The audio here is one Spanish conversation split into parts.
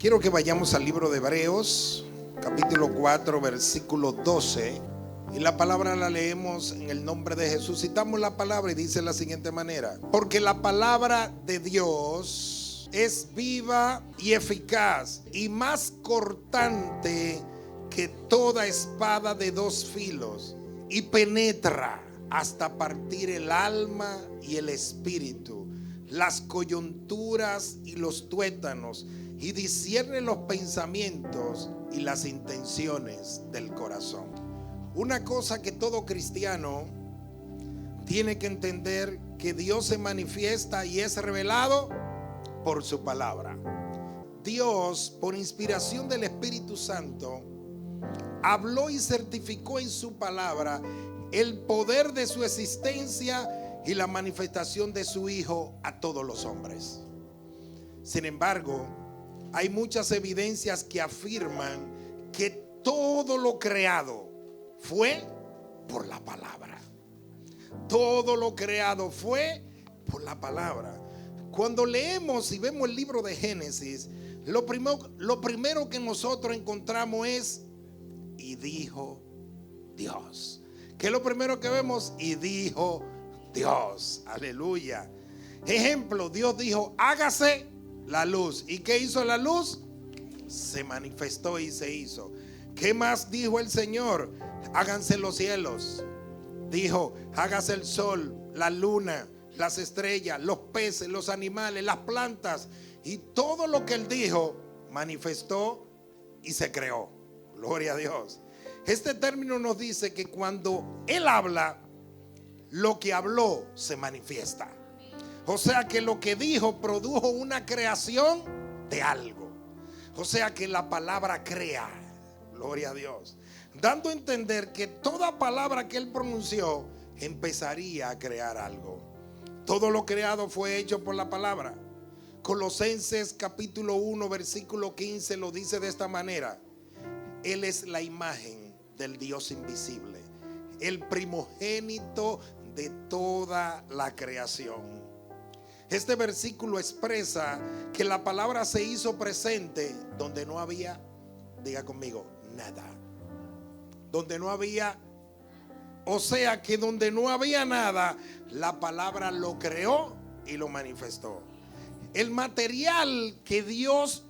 Quiero que vayamos al libro de Hebreos, capítulo 4, versículo 12. Y la palabra la leemos en el nombre de Jesús. Citamos la palabra y dice de la siguiente manera: porque la palabra de Dios es viva y eficaz y más cortante que toda espada de dos filos, y penetra hasta partir el alma y el espíritu, las coyunturas y los tuétanos, y discierne los pensamientos y las intenciones del corazón. Una cosa que todo cristiano tiene que entender: que Dios se manifiesta y es revelado por su palabra. Dios, por inspiración del Espíritu Santo, habló y certificó en su palabra el poder de su existencia y la manifestación de su Hijo a todos los hombres. Sin embargo, hay muchas evidencias que afirman que todo lo creado fue por la palabra. Todo lo creado fue por la palabra. Cuando leemos y vemos el libro de Génesis, lo primero que nosotros encontramos es: y dijo Dios. ¿Qué es lo primero que vemos? Y dijo Dios. Aleluya. Ejemplo, Dios dijo: hágase la luz. ¿Y qué hizo la luz? Se manifestó y se hizo. ¿Qué más dijo el Señor? Háganse los cielos. Dijo: hágase el sol, la luna, las estrellas, los peces, los animales, las plantas. Y todo lo que Él dijo manifestó y se creó. Gloria a Dios. Este término nos dice que cuando Él habla, lo que habló se manifiesta. O sea que lo que dijo produjo una creación de algo. O sea que la palabra crea. Gloria a Dios. Dando a entender que toda palabra que Él pronunció empezaría a crear algo. Todo lo creado fue hecho por la palabra. Colosenses capítulo 1 versículo 15 lo dice de esta manera: Él es la imagen del Dios invisible, el primogénito de toda la creación. Este versículo expresa que la palabra se hizo presente donde no había, diga conmigo, nada. Donde no había, o sea que donde no había nada, la palabra lo creó y lo manifestó. El material que Dios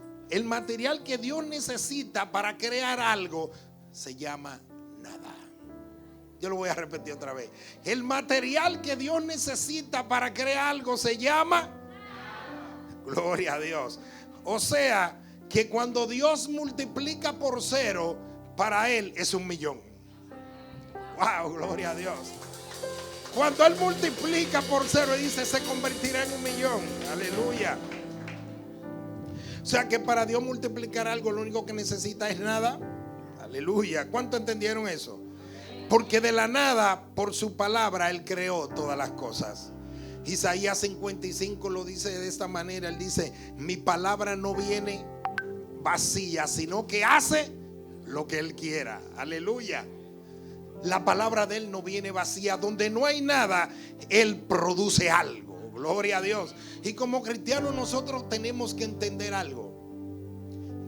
necesita para crear algo se llama nada. Yo lo voy a repetir otra vez. El material que Dios necesita para crear algo se llama gloria a Dios. O sea que cuando Dios multiplica por cero, para Él es 1,000,000. Wow, gloria a Dios. Cuando Él multiplica por cero, dice: se convertirá en 1,000,000. Aleluya. O sea que para Dios multiplicar algo, lo único que necesita es nada. Aleluya. ¿Cuánto entendieron eso? Porque de la nada, por su palabra, Él creó todas las cosas. Isaías 55 lo dice de esta manera. Él dice: mi palabra no viene vacía, sino que hace lo que Él quiera. Aleluya. La palabra de Él no viene vacía. Donde no hay nada, Él produce algo. Gloria a Dios. Y como cristianos nosotros tenemos que entender algo: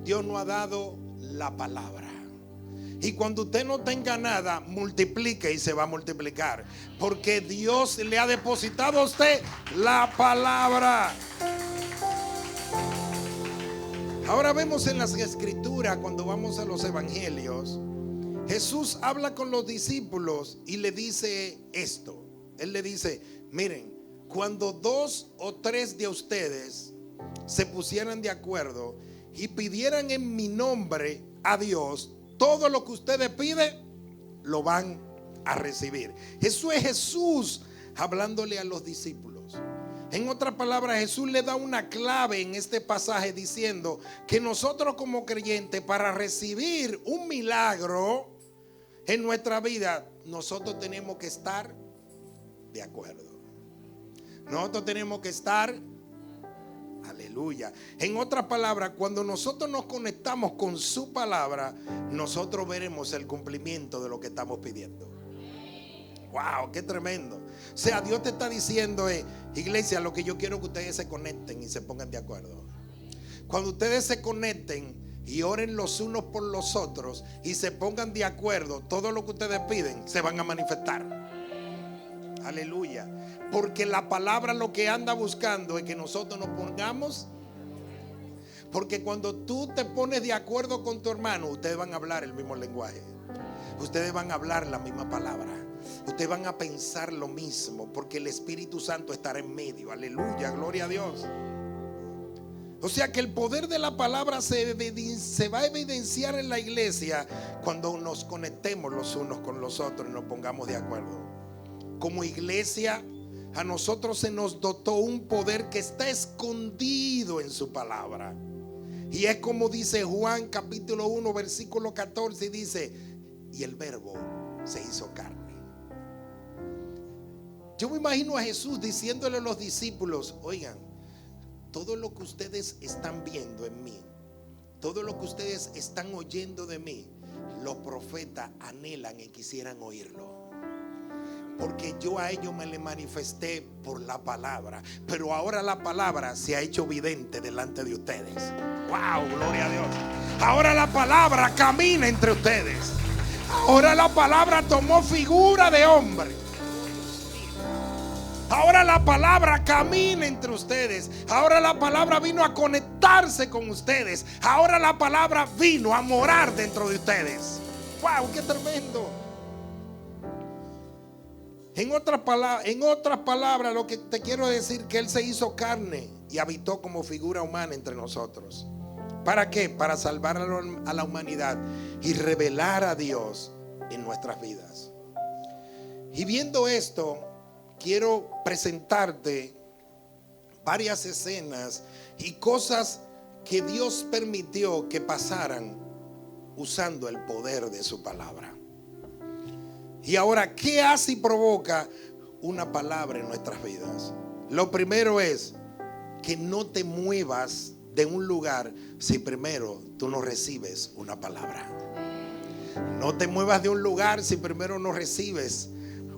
Dios nos ha dado la palabra. Y cuando usted no tenga nada, multiplique y se va a multiplicar. Porque Dios le ha depositado a usted la palabra. Ahora vemos en las escrituras, cuando vamos a los evangelios, Jesús habla con los discípulos y le dice esto. Él le dice: miren, cuando 2 o 3 de ustedes se pusieran de acuerdo y pidieran en mi nombre a Dios, todo lo que ustedes piden lo van a recibir. Eso es Jesús hablándole a los discípulos. En otras palabras, Jesús le da una clave en este pasaje diciendo que nosotros como creyentes, para recibir un milagro en nuestra vida, nosotros tenemos que estar de acuerdo. Nosotros tenemos que estar, aleluya. En otras palabras, cuando nosotros nos conectamos con su palabra, nosotros veremos el cumplimiento de lo que estamos pidiendo. Wow, qué tremendo. O sea, Dios te está diciendo, iglesia, lo que yo quiero es que ustedes se conecten y se pongan de acuerdo. cuando ustedes se conecten y oren los unos por los otros y se pongan de acuerdo, todo lo que ustedes piden se van a manifestar. Aleluya. Porque la palabra lo que anda buscando es que nosotros nos pongamos. Porque cuando tú te pones de acuerdo con tu hermano, ustedes van a hablar el mismo lenguaje. Ustedes van a hablar la misma palabra. Ustedes van a pensar lo mismo, porque el Espíritu Santo estará en medio. Aleluya, gloria a Dios. O sea que el poder de la palabra se va a evidenciar en la iglesia cuando nos conectemos los unos con los otros y nos pongamos de acuerdo. Como iglesia, a nosotros se nos dotó un poder que está escondido en su palabra. Y es como dice Juan capítulo 1 versículo 14, dice: y el verbo se hizo carne. Yo me imagino a Jesús diciéndole a los discípulos: oigan, todo lo que ustedes están viendo en mí, todo lo que ustedes están oyendo de mí, los profetas anhelan y quisieran oírlo. Porque yo a ellos me le manifesté por la palabra, pero ahora la palabra se ha hecho evidente delante de ustedes. Wow, gloria a Dios. Ahora la palabra camina entre ustedes. Ahora la palabra tomó figura de hombre. Ahora la palabra camina entre ustedes. Ahora la palabra vino a conectarse con ustedes. Ahora la palabra vino a morar dentro de ustedes. Wow, qué tremendo. En otras palabras, lo que te quiero decir, que Él se hizo carne y habitó como figura humana entre nosotros. ¿Para qué? Para salvar a la humanidad y revelar a Dios en nuestras vidas. Y viendo esto, quiero presentarte varias escenas y cosas que Dios permitió que pasaran usando el poder de su palabra. Y ahora, ¿qué hace y provoca una palabra en nuestras vidas? Lo primero es que no te muevas de un lugar si primero tú no recibes una palabra. No te muevas de un lugar si primero no recibes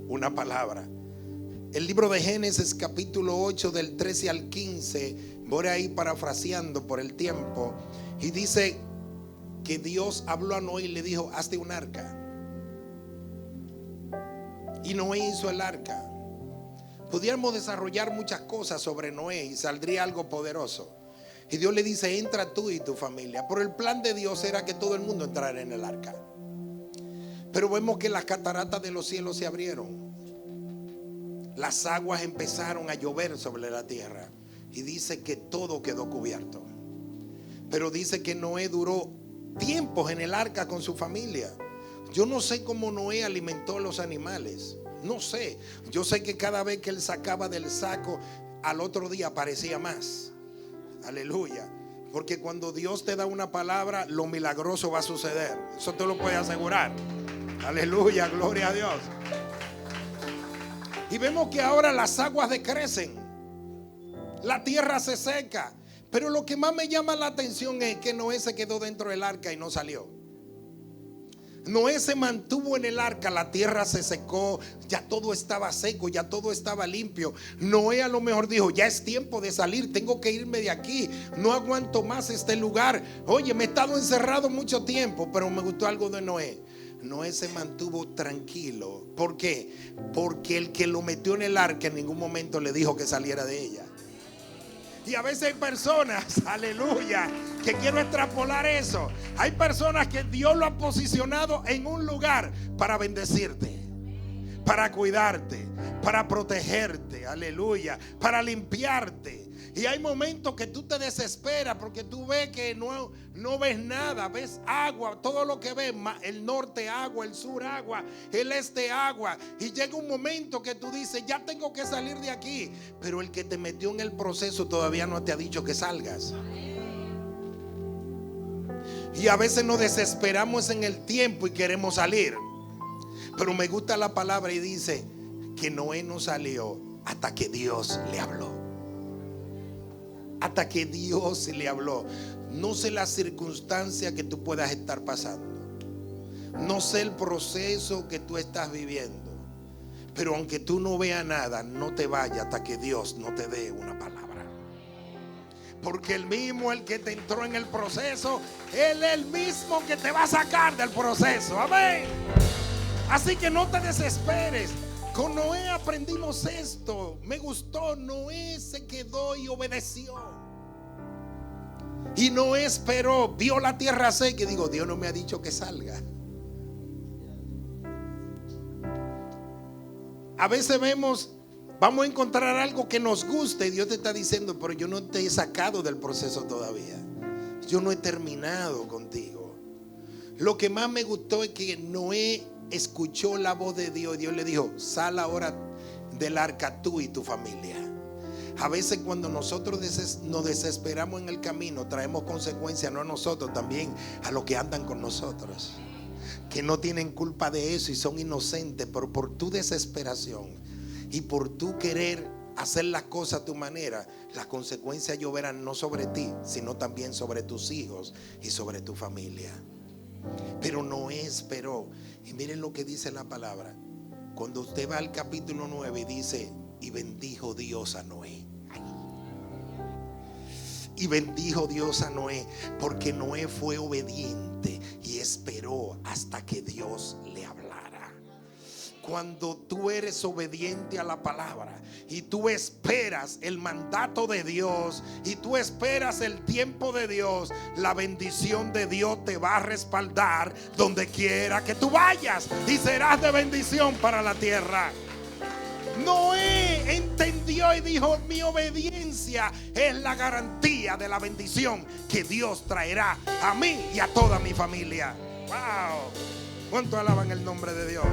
una palabra. El libro de Génesis capítulo 8 del 13 al 15, voy a ir parafraseando por el tiempo, y dice que Dios habló a Noé y le dijo: hazte un arca. Y Noé hizo el arca. Pudiéramos desarrollar muchas cosas sobre Noé y saldría algo poderoso. Y Dios le dice: entra tú y tu familia. Pero el plan de Dios era que todo el mundo entrara en el arca. Pero vemos que las cataratas de los cielos se abrieron. Las aguas empezaron a llover sobre la tierra. Y dice que todo quedó cubierto. Pero dice que Noé duró tiempos en el arca con su familia. Yo no sé cómo Noé alimentó a los animales. No sé. Yo sé que cada vez que él sacaba del saco, al otro día aparecía más. Aleluya. Porque cuando Dios te da una palabra, lo milagroso va a suceder. Eso te lo puede asegurar. Aleluya, gloria a Dios. Y vemos que ahora las aguas decrecen. La tierra se seca. Pero lo que más me llama la atención es que Noé se quedó dentro del arca y no salió. Noé se mantuvo en el arca, la tierra se secó, ya todo estaba seco, ya todo estaba limpio. Noé a lo mejor dijo: ya es tiempo de salir, tengo que irme de aquí, no aguanto más este lugar. Oye, me he estado encerrado mucho tiempo. Pero me gustó algo de Noé. Noé se mantuvo tranquilo. ¿Por qué? Porque el que lo metió en el arca en ningún momento le dijo que saliera de ella. Y a veces hay personas, aleluya, que quiero extrapolar eso. Hay personas que Dios lo ha posicionado en un lugar para bendecirte, para cuidarte, para protegerte, aleluya, para limpiarte. Y hay momentos que tú te desesperas porque tú ves que no ves nada, ves agua, todo lo que ves, el norte agua, el sur agua, el este agua. Y llega un momento que tú dices: ya tengo que salir de aquí. Pero el que te metió en el proceso todavía no te ha dicho que salgas. Y a veces nos desesperamos en el tiempo y queremos salir. Pero me gusta la palabra y dice que Noé no salió hasta que Dios le habló. Hasta que Dios le habló. No sé la circunstancia que tú puedas estar pasando. No sé el proceso que tú estás viviendo. Pero aunque tú no veas nada, no te vayas hasta que Dios no te dé una palabra. Porque el que te entró en el proceso, Él es el mismo que te va a sacar del proceso. Amén. Así que no te desesperes. Con Noé aprendimos esto. Me gustó. Noé se quedó y obedeció. Y Noé esperó. Vio la tierra seca y dijo: Dios no me ha dicho que salga. A veces vamos a encontrar algo que nos guste y Dios te está diciendo: pero yo no te he sacado del proceso todavía. Yo no he terminado contigo. Lo que más me gustó es que Noé escuchó la voz de Dios y Dios le dijo: sal ahora del arca tú y tu familia. A veces cuando nosotros nos desesperamos en el camino, traemos consecuencias no a nosotros, también a los que andan con nosotros, que no tienen culpa de eso y son inocentes, pero por tu desesperación y por tu querer hacer las cosas a tu manera, las consecuencias lloverán no sobre ti, sino también sobre tus hijos y sobre tu familia. Pero Noé esperó. Y miren lo que dice la palabra. Cuando usted va al capítulo 9 dice: y bendijo Dios a Noé. Y bendijo Dios a Noé, porque Noé fue obediente y esperó hasta que Dios le hablara. Cuando tú eres obediente a la palabra y tú esperas el mandato de Dios y tú esperas el tiempo de Dios, la bendición de Dios te va a respaldar donde quiera que tú vayas y serás de bendición para la tierra. Noé entendió y dijo: mi obediencia es la garantía de la bendición que Dios traerá a mí y a toda mi familia. Wow. ¿Cuánto alaban el nombre de Dios?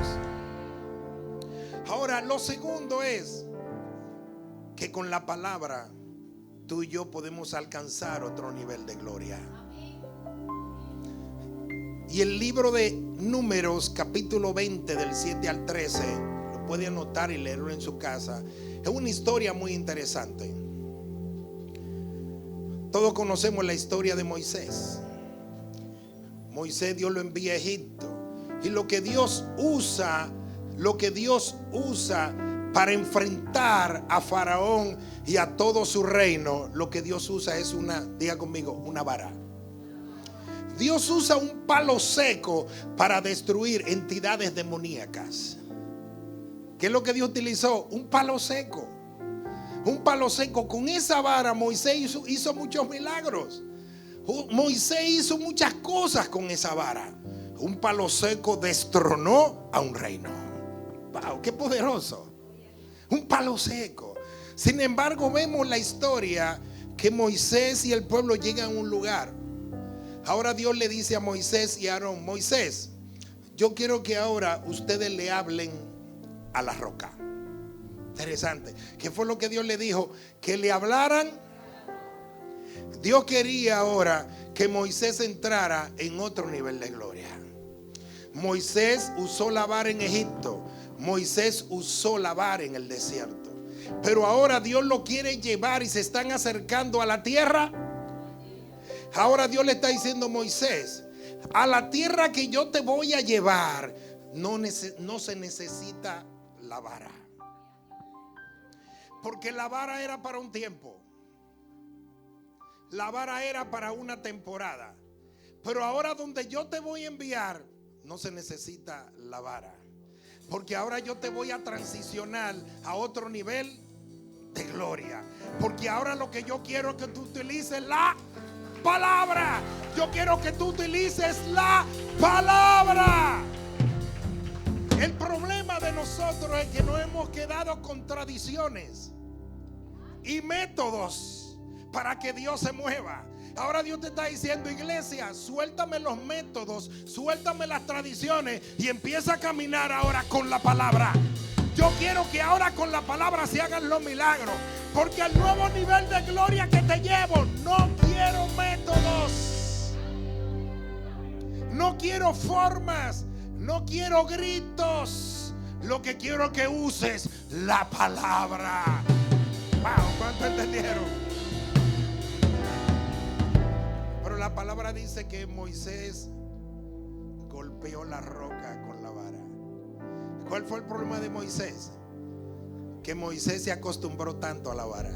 Ahora, lo segundo es que con la palabra tú y yo podemos alcanzar otro nivel de gloria. Y el libro de Números, capítulo 20, del 7 al 13, puede anotar y leerlo en su casa. Es una historia muy interesante. Todos conocemos la historia de Moisés. Moisés, Dios lo envía a Egipto. Y lo que Dios usa para enfrentar a Faraón y a todo su reino, lo que Dios usa es diga conmigo, una vara. Dios usa un palo seco para destruir entidades demoníacas. ¿Qué es lo que Dios utilizó? Un palo seco. Un palo seco. Con esa vara Moisés hizo muchos milagros. Moisés hizo muchas cosas con esa vara. Un palo seco destronó a un reino. Wow, qué poderoso. Un palo seco. Sin embargo, vemos la historia que Moisés y el pueblo llegan a un lugar. Ahora Dios le dice a Moisés y a Aarón: Moisés, yo quiero que ahora ustedes le hablen a la roca. Interesante. ¿Qué fue lo que Dios le dijo? Que le hablaran. Dios quería ahora que Moisés entrara en otro nivel de gloria. Moisés usó la vara en Egipto. Moisés usó la vara en el desierto. Pero ahora Dios lo quiere llevar y se están acercando a la tierra. Ahora Dios le está diciendo: Moisés, a la tierra que yo te voy a llevar no se necesita la vara, porque la vara era para un tiempo, la vara era para una temporada. Pero ahora donde yo te voy a enviar no se necesita la vara, porque ahora yo te voy a transicionar a otro nivel de gloria. Porque ahora lo que yo quiero es que tú utilices la palabra. Yo quiero que tú utilices la palabra. El problema de nosotros es que nos hemos quedado con tradiciones y métodos para que Dios se mueva. Ahora Dios te está diciendo: iglesia, suéltame los métodos, suéltame las tradiciones y empieza a caminar ahora con la palabra. Yo quiero que ahora con la palabra se hagan los milagros, porque al nuevo nivel de gloria que te llevo, no quiero métodos, no quiero formas, no quiero gritos. Lo que quiero que uses la palabra. Wow, ¿cuánto entendieron? Pero la palabra dice que Moisés golpeó la roca con la vara. ¿Cuál fue el problema de Moisés? Que Moisés se acostumbró tanto a la vara.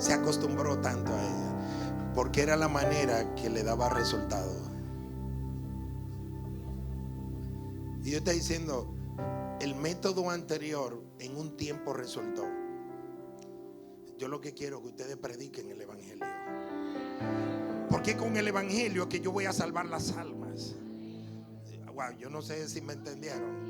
se acostumbró tanto a ella porque era la manera que le daba resultado. Y Dios está diciendo, el método anterior en un tiempo resultó. Yo lo que quiero es que ustedes prediquen el evangelio, porque con el evangelio es que yo voy a salvar las almas. Wow, yo no sé si me entendieron.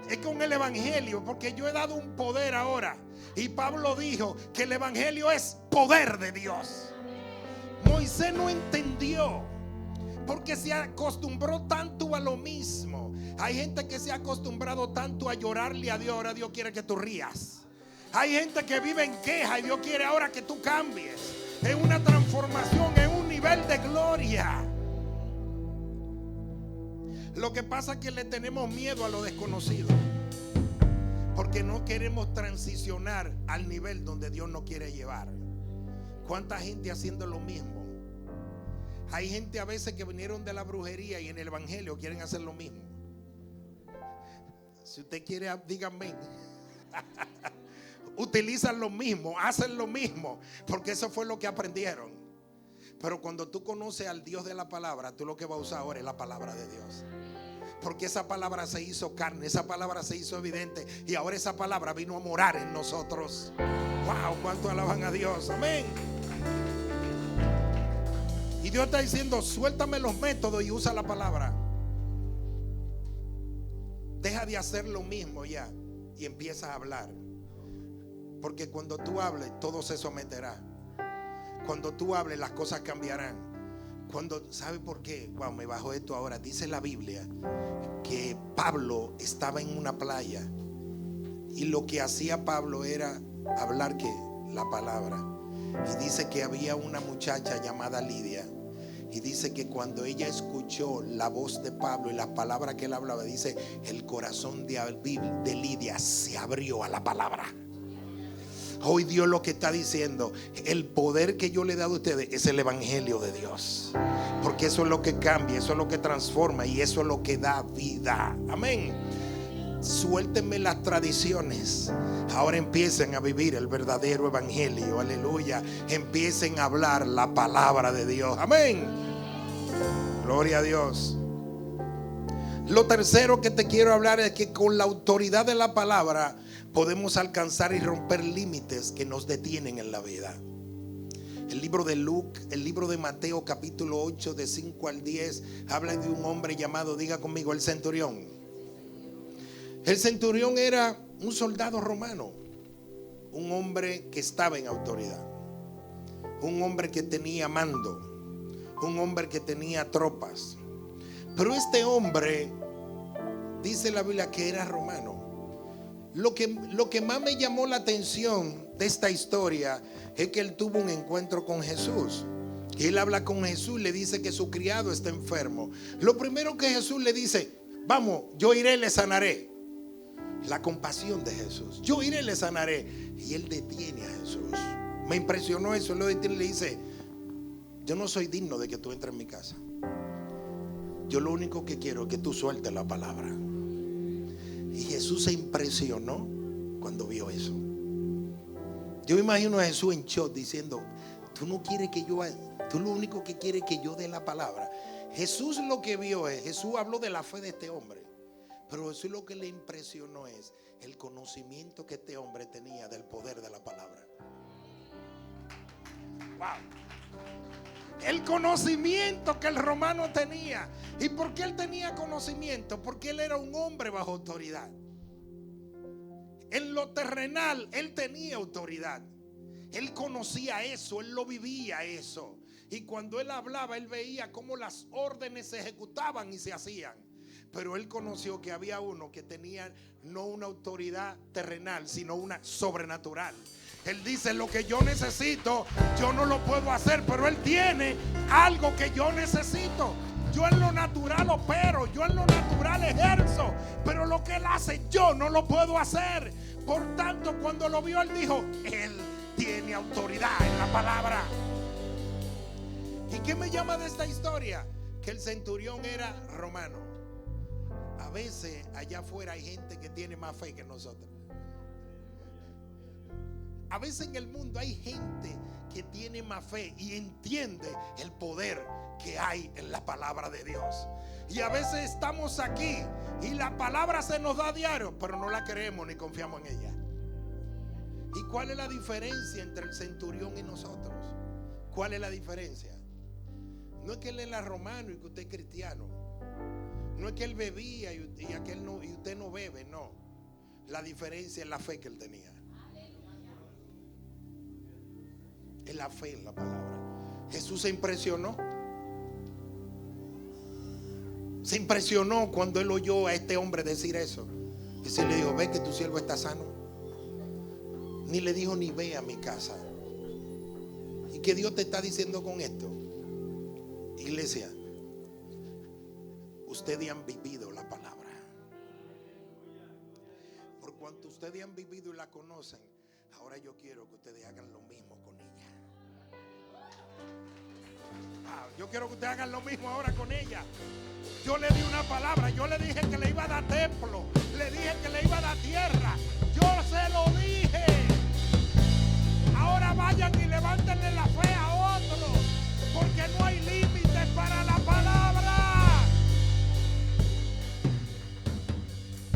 Es con el evangelio, porque yo he dado un poder ahora. Y Pablo dijo que el evangelio es poder de Dios. Moisés no entendió, porque se acostumbró tanto a lo mismo. Hay gente que se ha acostumbrado tanto a llorarle a Dios. Ahora Dios quiere que tú rías. Hay gente que vive en queja y Dios quiere ahora que tú cambies. Es una transformación, es un nivel de gloria. Lo que pasa es que le tenemos miedo a lo desconocido, porque no queremos transicionar al nivel donde Dios nos quiere llevar. ¿Cuánta gente haciendo lo mismo? Hay gente a veces que vinieron de la brujería y en el evangelio quieren hacer lo mismo. Si usted quiere, dígame. Utilizan lo mismo, hacen lo mismo, porque eso fue lo que aprendieron. Pero cuando tú conoces al Dios de la palabra, tú lo que vas a usar ahora es la palabra de Dios. Porque esa palabra se hizo carne, esa palabra se hizo evidente, y ahora esa palabra vino a morar en nosotros. Wow, cuánto alaban a Dios, amén. Y Dios está diciendo, suéltame los métodos y usa la palabra. Deja de hacer lo mismo ya y empieza a hablar. Porque cuando tú hables, todo se someterá. Cuando tú hables, las cosas cambiarán. ¿Sabe por qué? Wow, me bajó esto ahora. Dice la Biblia que Pablo estaba en una playa y lo que hacía Pablo era hablar la palabra. Y dice que había una muchacha llamada Lidia. Y dice que cuando ella escuchó la voz de Pablo y las palabras que él hablaba, dice, el corazón de Lidia se abrió a la palabra. Hoy Dios lo que está diciendo, el poder que yo le he dado a ustedes es el evangelio de Dios, porque eso es lo que cambia, eso es lo que transforma y eso es lo que da vida. Amén. Suéltenme las tradiciones. Ahora empiecen a vivir el verdadero evangelio. Aleluya. Empiecen a hablar la palabra de Dios. Amén. Gloria a Dios. Lo tercero que te quiero hablar es que con la autoridad de la palabra podemos alcanzar y romper límites que nos detienen en la vida. El libro de el libro de Mateo capítulo 8 de 5 al 10 habla de un hombre llamado, diga conmigo, el centurión. El centurión era un soldado romano, un hombre que estaba en autoridad, un hombre que tenía mando, un hombre que tenía tropas. Pero este hombre, dice la Biblia, que era romano. Lo que más me llamó la atención de esta historia es que él tuvo un encuentro con Jesús. Y él habla con Jesús, le dice que su criado está enfermo. Lo primero que Jesús le dice, vamos, yo iré y le sanaré. La compasión de Jesús, yo iré y le sanaré. Y él detiene a Jesús. Me impresionó eso. Lo detiene y le dice, yo no soy digno de que tú entres en mi casa. Yo lo único que quiero es que tú sueltes la palabra. Y Jesús se impresionó cuando vio eso. Yo me imagino a Jesús en shock diciendo, tú no quieres que yo, tú lo único que quieres es que yo dé la palabra. Jesús lo que vio es, Jesús habló de la fe de este hombre, pero Jesús lo que le impresionó es el conocimiento que este hombre tenía del poder de la palabra. Wow. El conocimiento que el romano tenía. ¿Y por qué él tenía conocimiento? Porque él era un hombre bajo autoridad. En lo terrenal él tenía autoridad. Él conocía eso, él lo vivía eso. Y cuando él hablaba, él veía cómo las órdenes se ejecutaban y se hacían. Pero él conoció que había uno que tenía no una autoridad terrenal, sino una sobrenatural. Él dice, lo que yo necesito, yo no lo puedo hacer, pero él tiene algo que yo necesito. Yo en lo natural opero, yo en lo natural ejerzo, pero lo que él hace yo no lo puedo hacer. Por tanto, cuando lo vio, él dijo, él tiene autoridad en la palabra. ¿Y qué me llama de esta historia? Que el centurión era romano. A veces allá afuera hay gente que tiene más fe que nosotros. a veces en el mundo hay gente que tiene más fe y entiende el poder que hay en la palabra de Dios. Y a veces estamos aquí y la palabra se nos da a diario, pero no la creemos ni confiamos en ella. ¿Y cuál es la diferencia entre el centurión y nosotros? ¿Cuál es la diferencia? No es que él era romano y que usted es cristiano. No es que él bebía y aquel no, y usted no bebe, no. La diferencia es la fe que él tenía. Es la fe en la palabra. Jesús se impresionó. Se impresionó cuando él oyó a este hombre decir eso. Y se le dijo: ve que tu siervo está sano. Ni le dijo ni ve a mi casa. ¿Y qué Dios te está diciendo con esto? Iglesia, ustedes han vivido la palabra. Por cuanto ustedes han vivido y la conocen, ahora yo quiero que ustedes hagan lo mismo con ella. Yo quiero que ustedes hagan lo mismo ahora con ella. Yo le di una palabra, yo le dije que le iba a dar templo, le dije que le iba a dar tierra, yo se lo dije. Ahora vayan y levántenle la fe a otros, porque no hay límites para la palabra.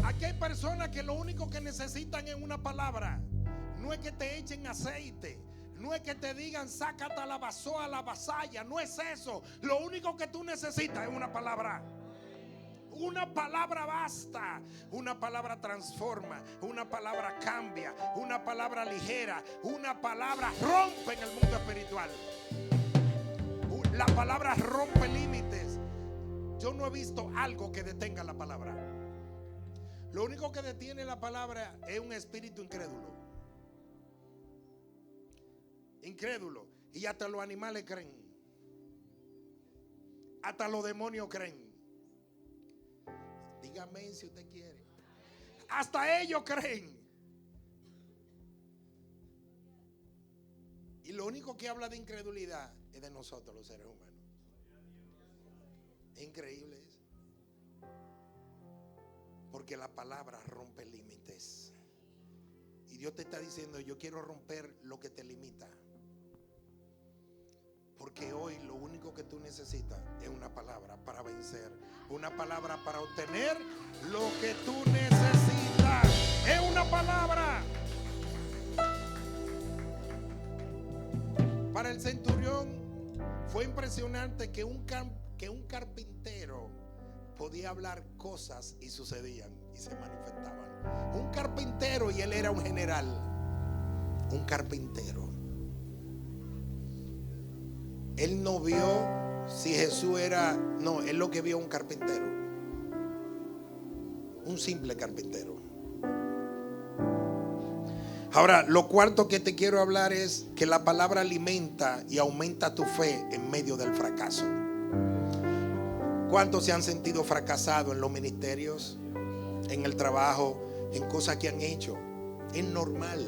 Aquí hay personas que lo único que necesitan es una palabra. No es que te echen aceite, no es que te digan sácate a la vasoa, a la vasalla, no es eso. Lo único que tú necesitas es una palabra. Una palabra basta. Una palabra transforma. Una palabra cambia. Una palabra ligera. Una palabra rompe en el mundo espiritual. La palabra rompe límites. Yo no he visto algo que detenga la palabra. Lo único que detiene la palabra es un espíritu incrédulo. Incrédulo. Y hasta los animales creen. Hasta los demonios creen. Dígame si usted quiere. Hasta ellos creen. Y lo único que habla de incredulidad es de nosotros, los seres humanos. Es increíble eso. Porque la palabra rompe límites. Y Dios te está diciendo: yo quiero romper lo que te limita. Porque hoy lo único que tú necesitas es una palabra para vencer. Una palabra para obtener lo que tú necesitas. Es una palabra. Para el centurión fue impresionante que un carpintero podía hablar cosas y sucedían y se manifestaban. Un carpintero, y él era un general. Un carpintero. Él no vio si Jesús era, no, él lo que vio un carpintero, un simple carpintero. Ahora, lo cuarto que te quiero hablar es que la palabra alimenta y aumenta tu fe en medio del fracaso. ¿Cuántos se han sentido fracasados en los ministerios, en el trabajo, en cosas que han hecho? Es normal,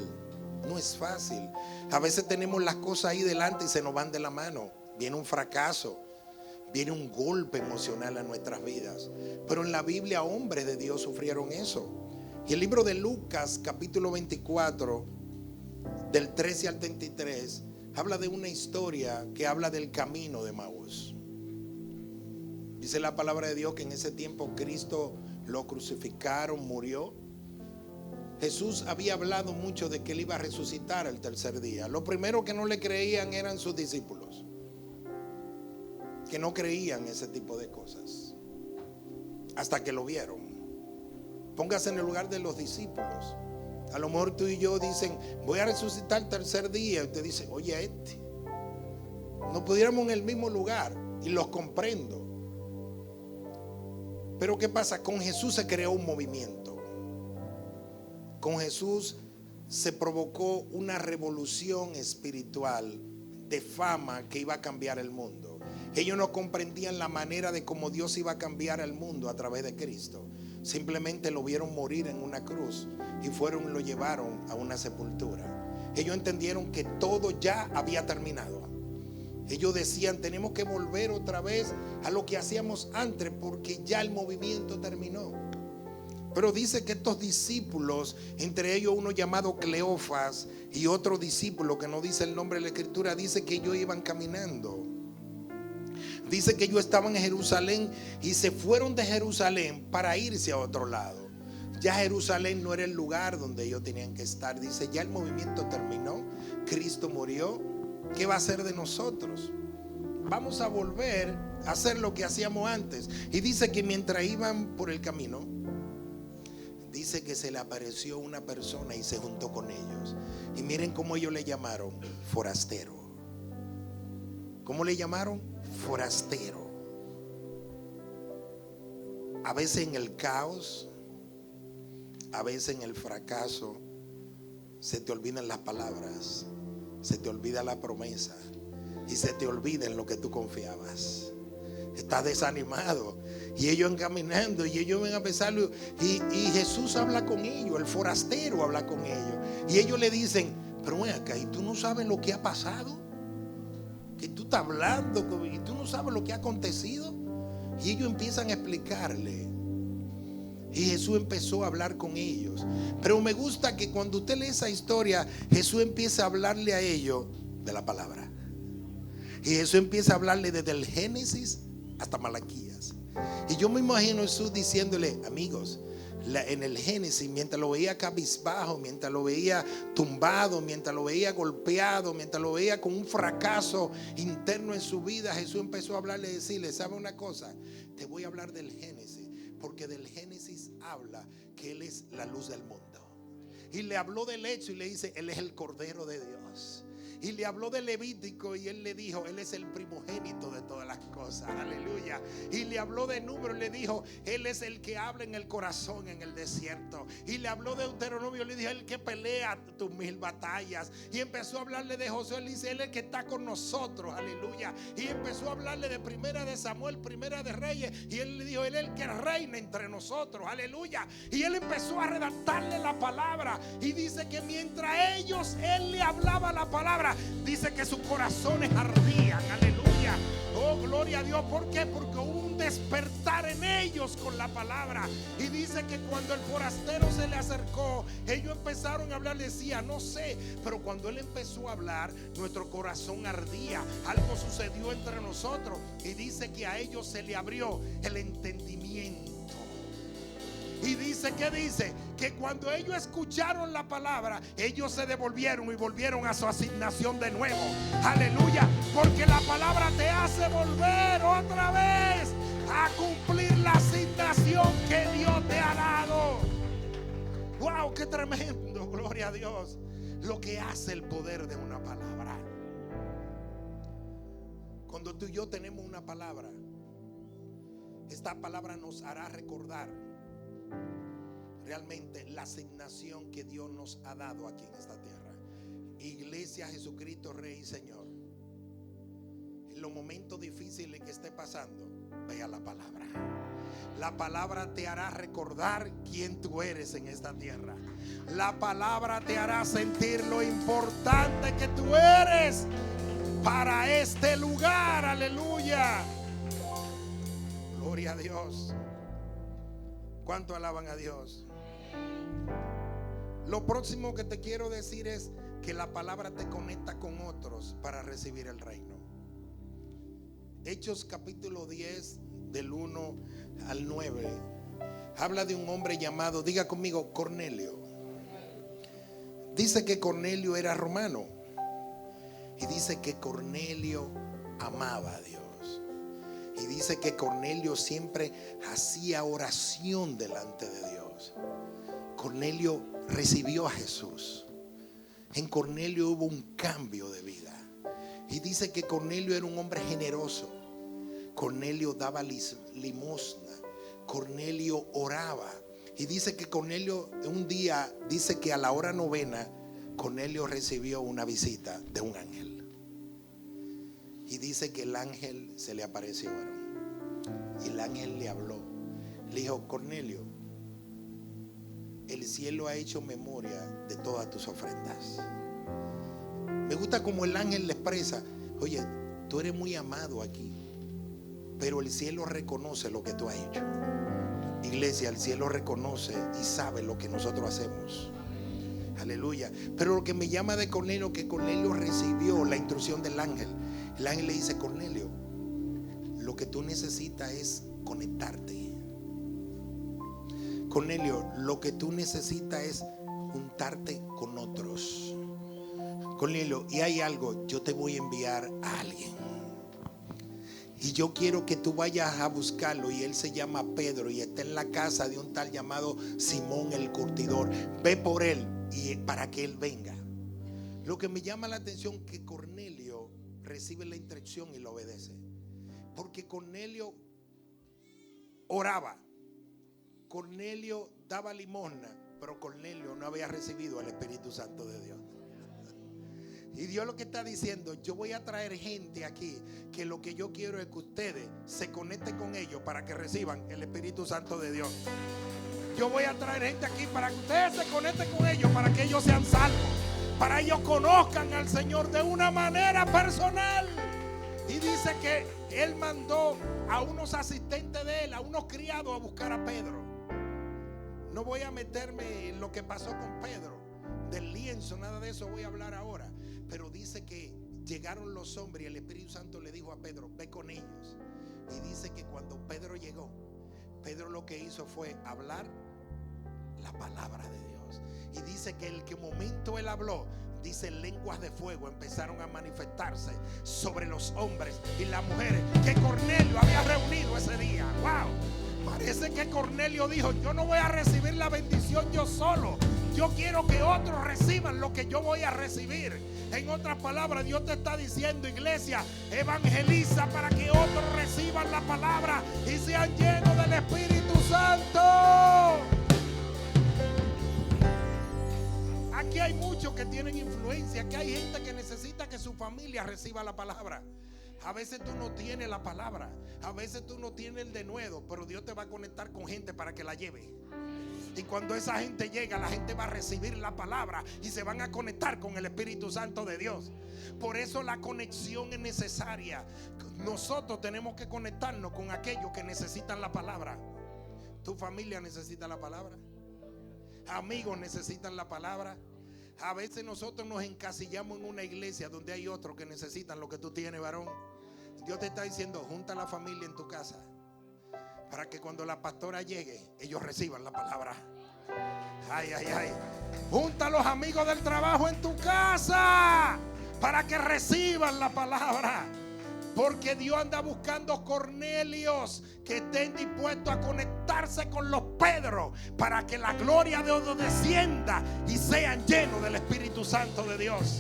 no es fácil. A veces tenemos las cosas ahí delante y se nos van de la mano. Viene un fracaso, viene un golpe emocional a nuestras vidas. Pero en la Biblia hombres de Dios sufrieron eso. Y el libro de Lucas, capítulo 24, del 13 al 33, habla de una historia que habla del camino de Emaús. Dice la palabra de Dios que en ese tiempo Cristo lo crucificaron, murió. Jesús había hablado mucho de que él iba a resucitar el tercer día. Lo primero que no le creían eran sus discípulos, que no creían ese tipo de cosas, hasta que lo vieron. Póngase en el lugar de los discípulos. A lo mejor tú y yo dicen: voy a resucitar el tercer día. Y usted dice: oye, no pudiéramos en el mismo lugar. Y los comprendo. Pero ¿qué pasa? Con Jesús se creó un movimiento. Con Jesús se provocó una revolución espiritual de fama que iba a cambiar el mundo. Ellos no comprendían la manera de cómo Dios iba a cambiar el mundo a través de Cristo. Simplemente lo vieron morir en una cruz y lo llevaron a una sepultura. Ellos entendieron que todo ya había terminado. Ellos decían: tenemos que volver otra vez a lo que hacíamos antes, porque ya el movimiento terminó. Pero dice que estos discípulos, entre ellos uno llamado Cleofas y otro discípulo que no dice el nombre de la escritura, dice que ellos iban caminando. Dice que ellos estaban en Jerusalén y se fueron de Jerusalén para irse a otro lado. Ya Jerusalén no era el lugar donde ellos tenían que estar. Dice, ya el movimiento terminó, Cristo murió. ¿Qué va a hacer de nosotros? Vamos a volver a hacer lo que hacíamos antes. Y dice que mientras iban por el camino, dice que se le apareció una persona y se juntó con ellos. Y miren cómo ellos le llamaron: forastero. ¿Cómo le llamaron? Forastero. A veces en el caos, a veces en el fracaso, se te olvidan las palabras, se te olvida la promesa y se te olvida en lo que tú confiabas. Estás desanimado y ellos van caminando y ellos ven a pesarlo y Jesús habla con ellos, el forastero habla con ellos y ellos le dicen: pero ven acá, ¿y tú no sabes lo que ha pasado? Que tú estás hablando y tú no sabes lo que ha acontecido. Y ellos empiezan a explicarle y Jesús empezó a hablar con ellos. Pero me gusta que cuando usted lee esa historia, Jesús empieza a hablarle a ellos de la palabra. Y Jesús empieza a hablarle desde el Génesis hasta Malaquías. Y yo me imagino a Jesús diciéndole: amigos, en el Génesis, mientras lo veía cabizbajo, mientras lo veía tumbado, mientras lo veía golpeado, mientras lo veía con un fracaso interno en su vida, Jesús empezó a hablarle y decirle: ¿sabe una cosa? Te voy a hablar del Génesis, porque del Génesis habla que Él es la luz del mundo. Y le habló del hecho y le dice: Él es el Cordero de Dios. Y le habló de Levítico y él le dijo: Él es el primogénito de todas las cosas. Aleluya. Y le habló de Número y le dijo: Él es el que habla en el corazón en el desierto. Y le habló de Deuteronomio y le dijo: el que pelea tus 1000 batallas. Y empezó a hablarle de Josué. Le dice: Él es el que está con nosotros. Aleluya. Y empezó a hablarle de Primera de Samuel, Primera de Reyes. Y él le dijo: Él es el que reina entre nosotros. Aleluya. Y él empezó a redactarle la palabra. Y dice que mientras él le hablaba la palabra, dice que sus corazones ardían. Aleluya. Oh, gloria a Dios. ¿Por qué? Porque hubo un despertar en ellos con la palabra. Y dice que cuando el forastero se le acercó, ellos empezaron a hablar. Decía: no sé. Pero cuando él empezó a hablar, nuestro corazón ardía. Algo sucedió entre nosotros. Y dice que a ellos se le abrió el entendimiento. Y dice, ¿qué dice? Que cuando ellos escucharon la palabra, ellos se devolvieron y volvieron a su asignación de nuevo. Aleluya. Porque la palabra te hace volver otra vez a cumplir la asignación que Dios te ha dado. ¡Wow! ¡Qué tremendo! Gloria a Dios. Lo que hace el poder de una palabra. Cuando tú y yo tenemos una palabra, esta palabra nos hará recordar realmente la asignación que Dios nos ha dado aquí en esta tierra. Iglesia, Jesucristo, Rey y Señor. En los momentos difíciles que esté pasando, vea la palabra. La palabra te hará recordar quién tú eres en esta tierra. La palabra te hará sentir lo importante que tú eres para este lugar. Aleluya. Gloria a Dios. ¿Cuánto alaban a Dios? Lo próximo que te quiero decir es que la palabra te conecta con otros para recibir el reino. Hechos capítulo 10 del 1 al 9 habla de un hombre llamado, diga conmigo, Cornelio. Dice que Cornelio era romano y dice que Cornelio amaba a Dios. Y dice que Cornelio siempre hacía oración delante de Dios. Cornelio recibió a Jesús. En Cornelio hubo un cambio de vida. Y dice que Cornelio era un hombre generoso. Cornelio daba limosna. Cornelio oraba. Y dice que Cornelio un día, dice que a la hora 9, Cornelio recibió una visita de un ángel. Y dice que el ángel se le apareció. Y el ángel le habló. Le dijo: Cornelio, el cielo ha hecho memoria de todas tus ofrendas. Me gusta como el ángel le expresa: oye, tú eres muy amado aquí, pero el cielo reconoce lo que tú has hecho. Iglesia, el cielo reconoce y sabe lo que nosotros hacemos. Aleluya. Pero lo que me llama de Cornelio, que Cornelio recibió la instrucción del ángel. El ángel le dice: Cornelio, lo que tú necesitas es conectarte. Cornelio, lo que tú necesitas es juntarte con otros. Cornelio, y hay algo, yo te voy a enviar a alguien. Y yo quiero que tú vayas a buscarlo. Y él se llama Pedro y está en la casa de un tal llamado Simón el curtidor. Ve por él y para que él venga. Lo que me llama la atención que Cornelio recibe la instrucción y lo obedece. Porque Cornelio oraba, Cornelio daba limosna, pero Cornelio no había recibido al Espíritu Santo de Dios. Y Dios lo que está diciendo: yo voy a traer gente aquí que lo que yo quiero es que ustedes se conecten con ellos para que reciban el Espíritu Santo de Dios. Yo voy a traer gente aquí para que ustedes se conecten con ellos, para que ellos sean salvos, para ellos conozcan al Señor de una manera personal. Y dice que él mandó a unos asistentes de él, a unos criados, a buscar a Pedro. No voy a meterme en lo que pasó con Pedro, del lienzo, nada de eso voy a hablar ahora. Pero dice que llegaron los hombres y el Espíritu Santo le dijo a Pedro: ve con ellos. Y dice que cuando Pedro llegó, Pedro lo que hizo fue hablar la palabra de Dios. Y dice que el que momento él habló, dice, lenguas de fuego empezaron a manifestarse sobre los hombres y las mujeres que Cornelio había reunido ese día. Wow. Parece que Cornelio dijo: yo no voy a recibir la bendición yo solo, yo quiero que otros reciban lo que yo voy a recibir. En otras palabras, Dios te está diciendo: iglesia, evangeliza para que otros reciban la palabra y sean llenos del Espíritu Santo. Aquí hay muchos que tienen influencia. Aquí hay gente que necesita que su familia reciba la palabra. A veces tú no tienes la palabra, a veces tú no tienes el denuedo, pero Dios te va a conectar con gente para que la lleve. Y cuando esa gente llega, la gente va a recibir la palabra y se van a conectar con el Espíritu Santo de Dios. Por eso la conexión es necesaria. Nosotros tenemos que conectarnos con aquellos que necesitan la palabra. Tu familia necesita la palabra, amigos necesitan la palabra. A veces nosotros nos encasillamos en una iglesia donde hay otros que necesitan lo que tú tienes, varón. Dios te está diciendo: junta a la familia en tu casa para que cuando la pastora llegue, ellos reciban la palabra. Ay, ay, ay. Junta a los amigos del trabajo en tu casa para que reciban la palabra. Porque Dios anda buscando Cornelios que estén dispuestos a conectarse con los Pedros para que la gloria de Dios descienda y sean llenos del Espíritu Santo de Dios.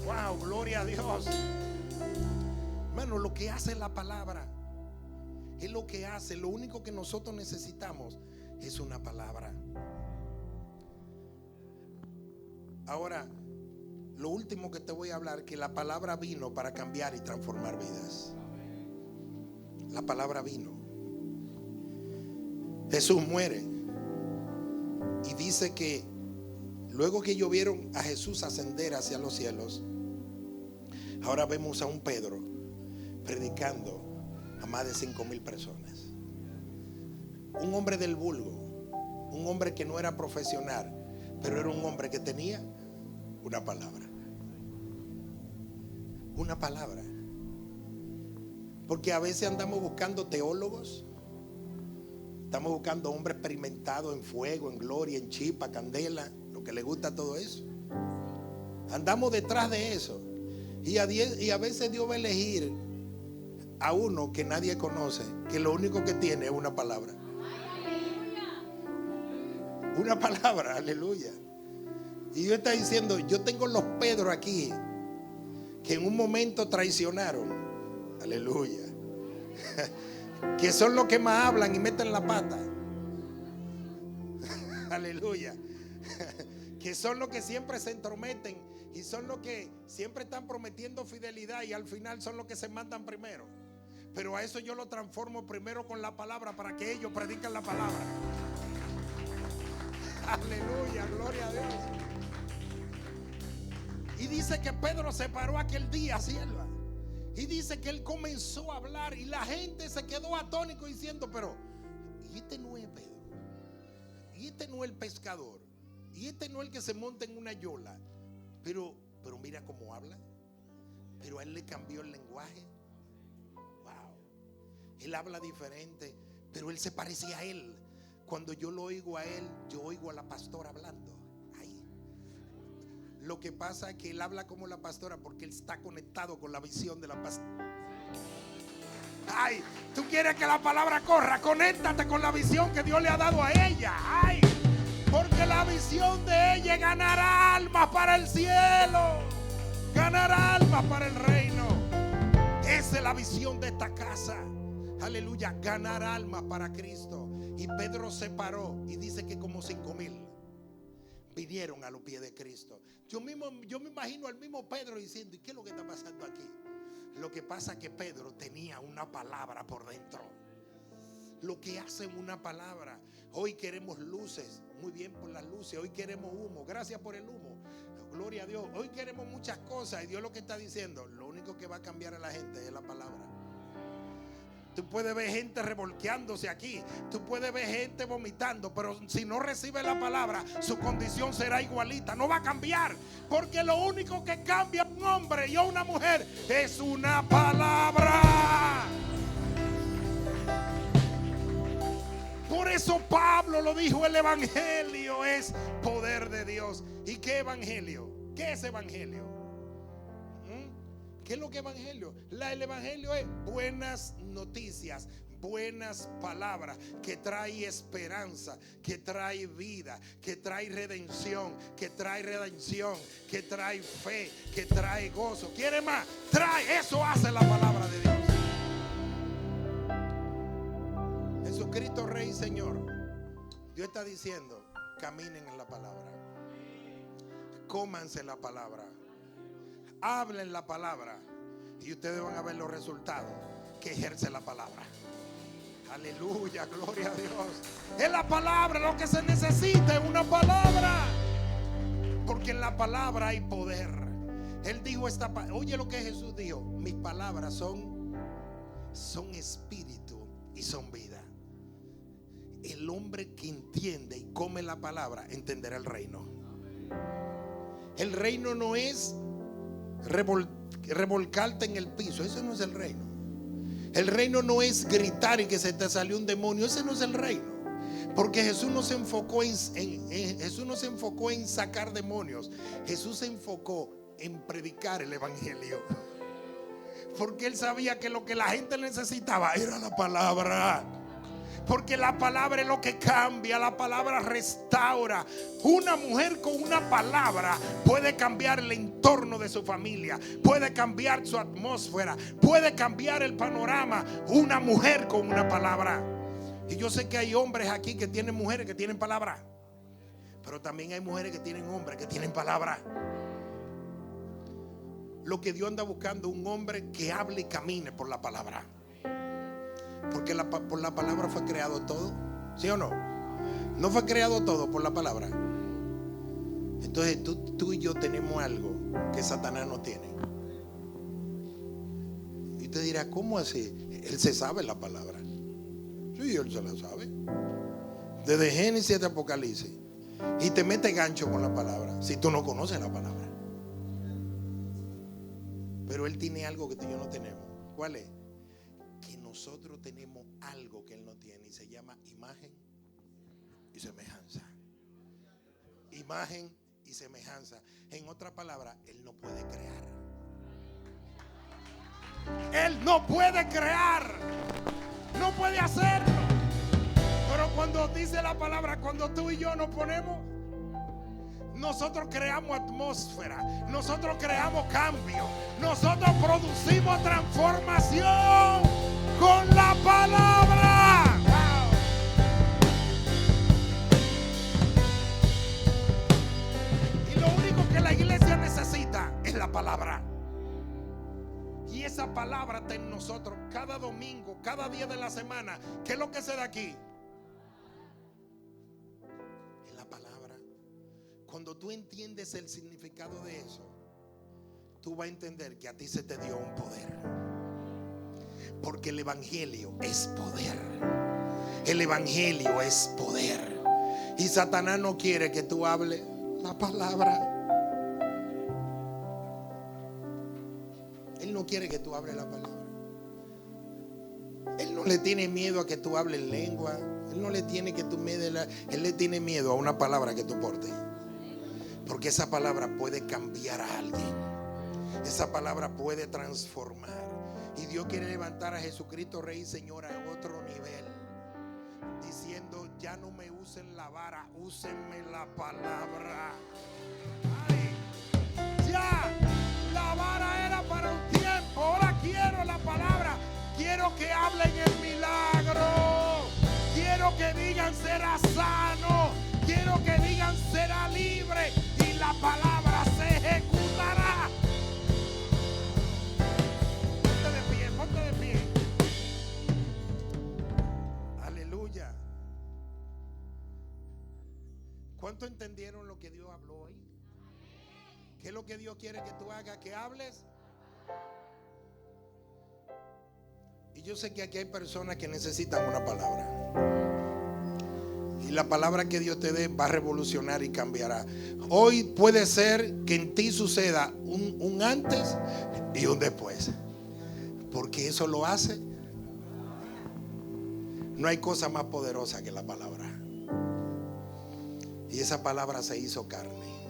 Wow, gloria a Dios. Hermano, lo que hace la palabra es lo que hace. Lo único que nosotros necesitamos es una palabra. Ahora, lo último que te voy a hablar, que la palabra vino para cambiar y transformar vidas. La palabra vino. Jesús muere y dice que luego que ellos vieron a Jesús ascender hacia los cielos, ahora vemos a un Pedro predicando a más de 5,000 personas. Un hombre del vulgo, un hombre que no era profesional, pero era un hombre que tenía una palabra. Una palabra. Porque a veces andamos buscando teólogos, estamos buscando hombres experimentados en fuego, en gloria, en chispa, candela, lo que le gusta todo eso. Andamos detrás de eso. Y a veces Dios va a elegir a uno que nadie conoce, que lo único que tiene es una palabra. Una palabra, aleluya. Y Dios está diciendo: yo tengo los Pedro aquí que en un momento traicionaron, aleluya, que son los que más hablan y meten la pata, aleluya, que son los que siempre se entrometen y son los que siempre están prometiendo fidelidad y al final son los que se mandan primero. Pero a eso yo lo transformo primero con la palabra para que ellos prediquen la palabra. Aleluya, gloria a Dios. Y dice que Pedro se paró aquel día, sierva. Y dice que él comenzó a hablar y la gente se quedó atónico diciendo: pero y este no es Pedro, y este no es el pescador, y este no es el que se monta en una yola. Pero mira cómo habla. Pero a él le cambió el lenguaje. Wow. Él habla diferente, pero él se parecía a él. Cuando yo lo oigo a él, yo oigo a la pastora hablando. Ay. Lo que pasa es que él habla como la pastora porque él está conectado con la visión de la pastora. Ay, tú quieres que la palabra corra, conéctate con la visión que Dios le ha dado a ella. Ay, porque la visión de ella es ganar almas para el cielo, ganar almas para el reino. Esa es la visión de esta casa. Aleluya, ganar almas para Cristo. Y Pedro se paró y dice que como 5,000 vinieron a los pies de Cristo. Yo me imagino al mismo Pedro diciendo: ¿y qué es lo que está pasando aquí? Lo que pasa es que Pedro tenía una palabra por dentro. Lo que hace una palabra. Hoy queremos luces, muy bien por las luces. Hoy queremos humo, gracias por el humo, gloria a Dios. Hoy queremos muchas cosas y Dios lo que está diciendo: lo único que va a cambiar a la gente es la palabra. Tú puedes ver gente revolqueándose aquí, tú puedes ver gente vomitando, pero si no recibe la palabra, su condición será igualita, no va a cambiar. Porque lo único que cambia a un hombre y a una mujer es una palabra. Por eso Pablo lo dijo: el evangelio es poder de Dios. ¿Y qué evangelio? ¿Qué es evangelio? ¿Qué es lo que es evangelio? El evangelio es buenas noticias, buenas palabras, que trae esperanza, que trae vida, que trae redención, que trae que trae fe, que trae gozo. ¿Quiere más? Trae, eso hace la palabra de Dios. Jesucristo, Rey y Señor. Dios está diciendo: caminen en la palabra, cómanse la palabra, hablen la palabra, y ustedes van a ver los resultados que ejerce la palabra. Aleluya, gloria a Dios. Es la palabra, lo que se necesita es una palabra, porque en la palabra hay poder. Él dijo oye lo que Jesús dijo: mis palabras son espíritu y son vida. El hombre que entiende y come la palabra entenderá el reino. El reino no es revolcarte en el piso, ese no es el reino. El reino no es gritar y que se te salió un demonio, ese no es el reino. Porque Jesús no se enfocó en sacar demonios. Jesús se enfocó en predicar el evangelio. Porque él sabía que lo que la gente necesitaba era la palabra. Porque la palabra es lo que cambia, la palabra restaura. Una mujer con una palabra puede cambiar el entorno de su familia, puede cambiar su atmósfera, puede cambiar el panorama. Una mujer con una palabra. Y yo sé que hay hombres aquí que tienen mujeres que tienen palabra, pero también hay mujeres que tienen hombres que tienen palabra. Lo que Dios anda buscando, un hombre que hable y camine por la palabra. Porque por la palabra fue creado todo. ¿Sí o no? No fue creado todo por la palabra. Entonces tú y yo tenemos algo que Satanás no tiene. Y te dirá: ¿cómo así? Él se sabe la palabra. Sí, él se la sabe. Desde Génesis hasta Apocalipsis. Y te mete gancho con la palabra si tú no conoces la palabra. Pero él tiene algo que tú y yo no tenemos. ¿Cuál es? Que nosotros tenemos algo que él no tiene, y se llama imagen y semejanza. Imagen y semejanza. En otra palabra, él no puede crear. Él no puede crear, no puede hacerlo. Pero cuando dice la palabra, cuando tú y yo nos ponemos, nosotros creamos atmósfera, nosotros creamos cambio, nosotros producimos transformación con la palabra. Wow. Y lo único que la iglesia necesita es la palabra. Y esa palabra está en nosotros cada domingo, cada día de la semana. ¿Qué es lo que se da aquí? Es la palabra. Cuando tú entiendes el significado de eso, tú vas a entender que a ti se te dio un poder. Porque el evangelio es poder. El evangelio es poder. Y Satanás no quiere que tú hables la palabra. Él no quiere que tú hables la palabra. Él no le tiene miedo a que tú hables lengua. Él no le tiene que tú Él le tiene miedo a una palabra que tú portes. Porque esa palabra puede cambiar a alguien. Esa palabra puede transformar. Y Dios quiere levantar a Jesucristo Rey y Señor a otro nivel, diciendo: ya no me usen la vara, úsenme la palabra. Ay, ya, la vara era para un tiempo. Ahora quiero la palabra. Quiero que hablen el milagro. Quiero que digan: será sano. Quiero que digan: será libre. Y la palabra se ejecutará. Ponte de pie, ponte de pie. Aleluya. ¿Cuánto entendieron lo que Dios habló hoy? ¿Qué es lo que Dios quiere que tú hagas? Que hables. Y yo sé que aquí hay personas que necesitan una palabra. Y la palabra que Dios te dé va a revolucionar y cambiará. Hoy puede ser que en ti suceda un antes y un después. Porque eso lo hace. No hay cosa más poderosa que la palabra. Y esa palabra se hizo carne.